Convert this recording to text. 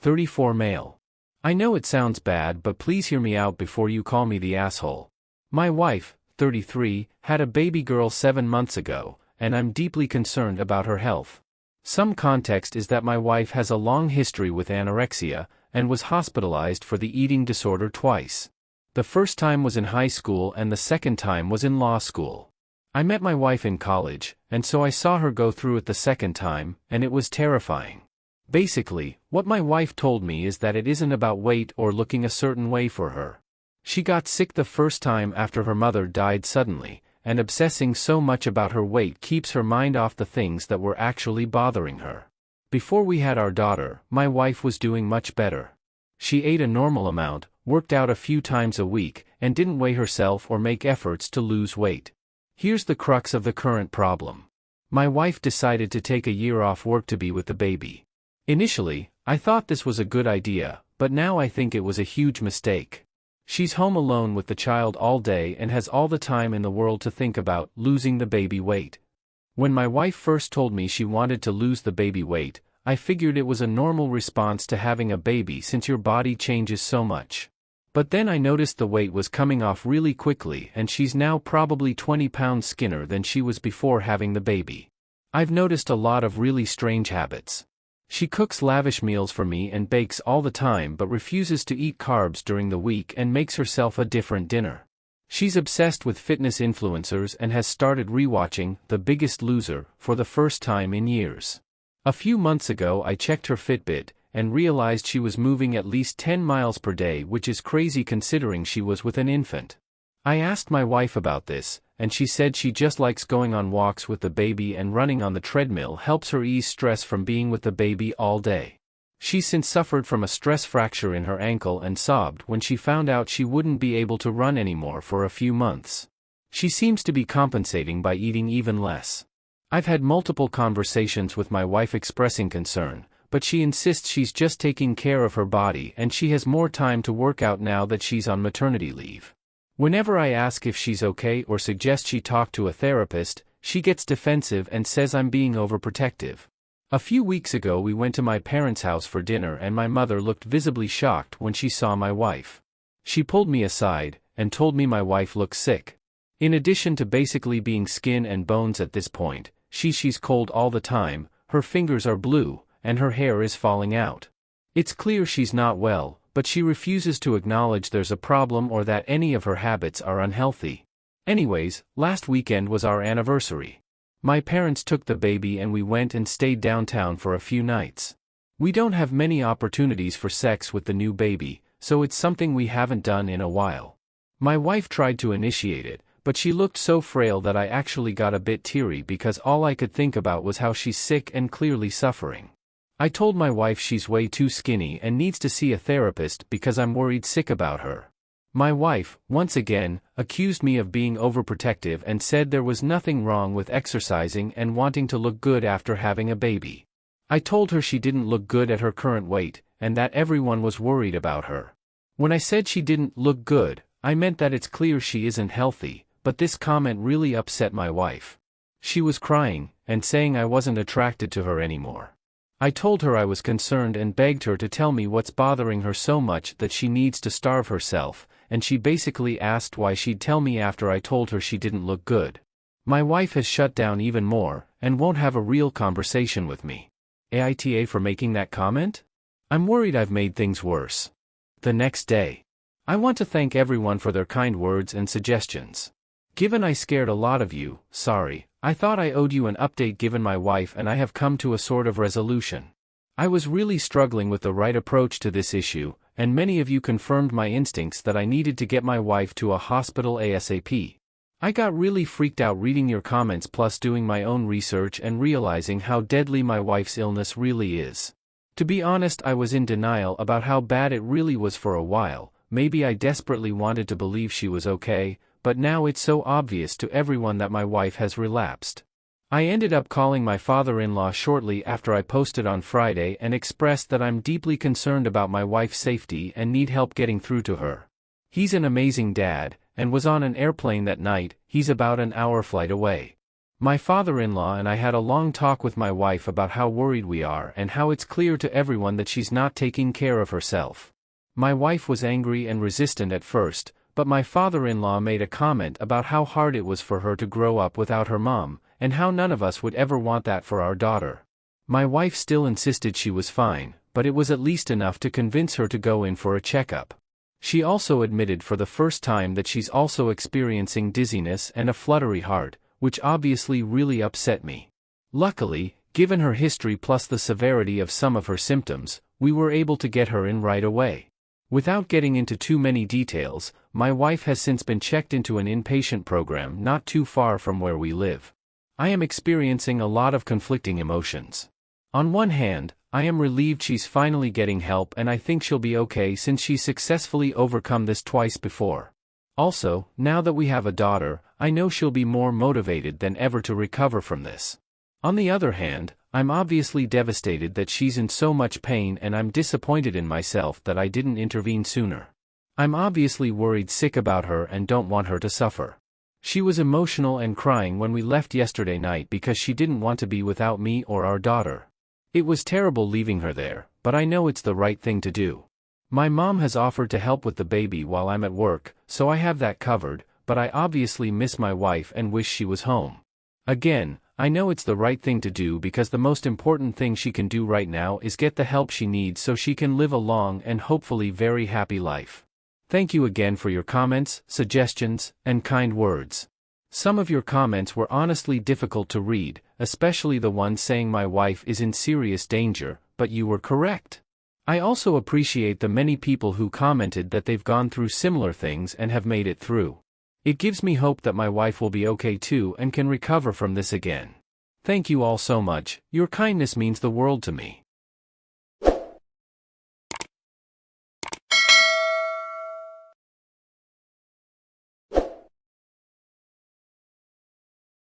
34 male. I know it sounds bad, but please hear me out before you call me the asshole. My wife, 33, had a baby girl 7 months ago, and I'm deeply concerned about her health. Some context is that my wife has a long history with anorexia, and was hospitalized for the eating disorder twice. The first time was in high school and the second time was in law school. I met my wife in college, and so I saw her go through it the second time, and it was terrifying. Basically, what my wife told me is that it isn't about weight or looking a certain way for her. She got sick the first time after her mother died suddenly, and obsessing so much about her weight keeps her mind off the things that were actually bothering her. Before we had our daughter, my wife was doing much better. She ate a normal amount, worked out a few times a week, and didn't weigh herself or make efforts to lose weight. Here's the crux of the current problem. My wife decided to take a year off work to be with the baby. Initially, I thought this was a good idea, but now I think it was a huge mistake. She's home alone with the child all day and has all the time in the world to think about losing the baby weight. When my wife first told me she wanted to lose the baby weight, I figured it was a normal response to having a baby since your body changes so much. But then I noticed the weight was coming off really quickly and she's now probably 20 pounds skinnier than she was before having the baby. I've noticed a lot of really strange habits. She cooks lavish meals for me and bakes all the time but refuses to eat carbs during the week and makes herself a different dinner. She's obsessed with fitness influencers and has started rewatching The Biggest Loser for the first time in years. A few months ago I checked her Fitbit and realized she was moving at least 10 miles per day, which is crazy considering she was with an infant. I asked my wife about this, and she said she just likes going on walks with the baby and running on the treadmill helps her ease stress from being with the baby all day. She's since suffered from a stress fracture in her ankle and sobbed when she found out she wouldn't be able to run anymore for a few months. She seems to be compensating by eating even less. I've had multiple conversations with my wife expressing concern, but she insists she's just taking care of her body and she has more time to work out now that she's on maternity leave. Whenever I ask if she's okay or suggest she talk to a therapist, she gets defensive and says I'm being overprotective. A few weeks ago we went to my parents' house for dinner and my mother looked visibly shocked when she saw my wife. She pulled me aside and told me my wife looks sick. In addition to basically being skin and bones at this point, she's cold all the time, her fingers are blue, and her hair is falling out. It's clear she's not well, but she refuses to acknowledge there's a problem or that any of her habits are unhealthy. Anyways, last weekend was our anniversary. My parents took the baby and we went and stayed downtown for a few nights. We don't have many opportunities for sex with the new baby, so it's something we haven't done in a while. My wife tried to initiate it, but she looked so frail that I actually got a bit teary because all I could think about was how she's sick and clearly suffering. I told my wife she's way too skinny and needs to see a therapist because I'm worried sick about her. My wife, once again, accused me of being overprotective and said there was nothing wrong with exercising and wanting to look good after having a baby. I told her she didn't look good at her current weight, and that everyone was worried about her. When I said she didn't look good, I meant that it's clear she isn't healthy, but this comment really upset my wife. She was crying, and saying I wasn't attracted to her anymore. I told her I was concerned and begged her to tell me what's bothering her so much that she needs to starve herself, and she basically asked why she'd tell me after I told her she didn't look good. My wife has shut down even more, and won't have a real conversation with me. AITA for making that comment? I'm worried I've made things worse. The next day. I want to thank everyone for their kind words and suggestions. Given I scared a lot of you, sorry, I thought I owed you an update given my wife and I have come to a sort of resolution. I was really struggling with the right approach to this issue, and many of you confirmed my instincts that I needed to get my wife to a hospital ASAP. I got really freaked out reading your comments plus doing my own research and realizing how deadly my wife's illness really is. To be honest, I was in denial about how bad it really was for a while. Maybe I desperately wanted to believe she was okay, but now it's so obvious to everyone that my wife has relapsed. I ended up calling my father-in-law shortly after I posted on Friday and expressed that I'm deeply concerned about my wife's safety and need help getting through to her. He's an amazing dad, and was on an airplane that night. He's about an hour flight away. My father-in-law and I had a long talk with my wife about how worried we are and how it's clear to everyone that she's not taking care of herself. My wife was angry and resistant at first, but my father-in-law made a comment about how hard it was for her to grow up without her mom, and how none of us would ever want that for our daughter. My wife still insisted she was fine, but it was at least enough to convince her to go in for a checkup. She also admitted for the first time that she's also experiencing dizziness and a fluttery heart, which obviously really upset me. Luckily, given her history plus the severity of some of her symptoms, we were able to get her in right away. Without getting into too many details, my wife has since been checked into an inpatient program not too far from where we live. I am experiencing a lot of conflicting emotions. On one hand, I am relieved she's finally getting help and I think she'll be okay since she's successfully overcome this twice before. Also, now that we have a daughter, I know she'll be more motivated than ever to recover from this. On the other hand, I'm obviously devastated that she's in so much pain and I'm disappointed in myself that I didn't intervene sooner. I'm obviously worried sick about her and don't want her to suffer. She was emotional and crying when we left yesterday night because she didn't want to be without me or our daughter. It was terrible leaving her there, but I know it's the right thing to do. My mom has offered to help with the baby while I'm at work, so I have that covered, but I obviously miss my wife and wish she was home. Again, I know it's the right thing to do because the most important thing she can do right now is get the help she needs so she can live a long and hopefully very happy life. Thank you again for your comments, suggestions, and kind words. Some of your comments were honestly difficult to read, especially the one saying my wife is in serious danger, but you were correct. I also appreciate the many people who commented that they've gone through similar things and have made it through. It gives me hope that my wife will be okay too and can recover from this again. Thank you all so much, your kindness means the world to me.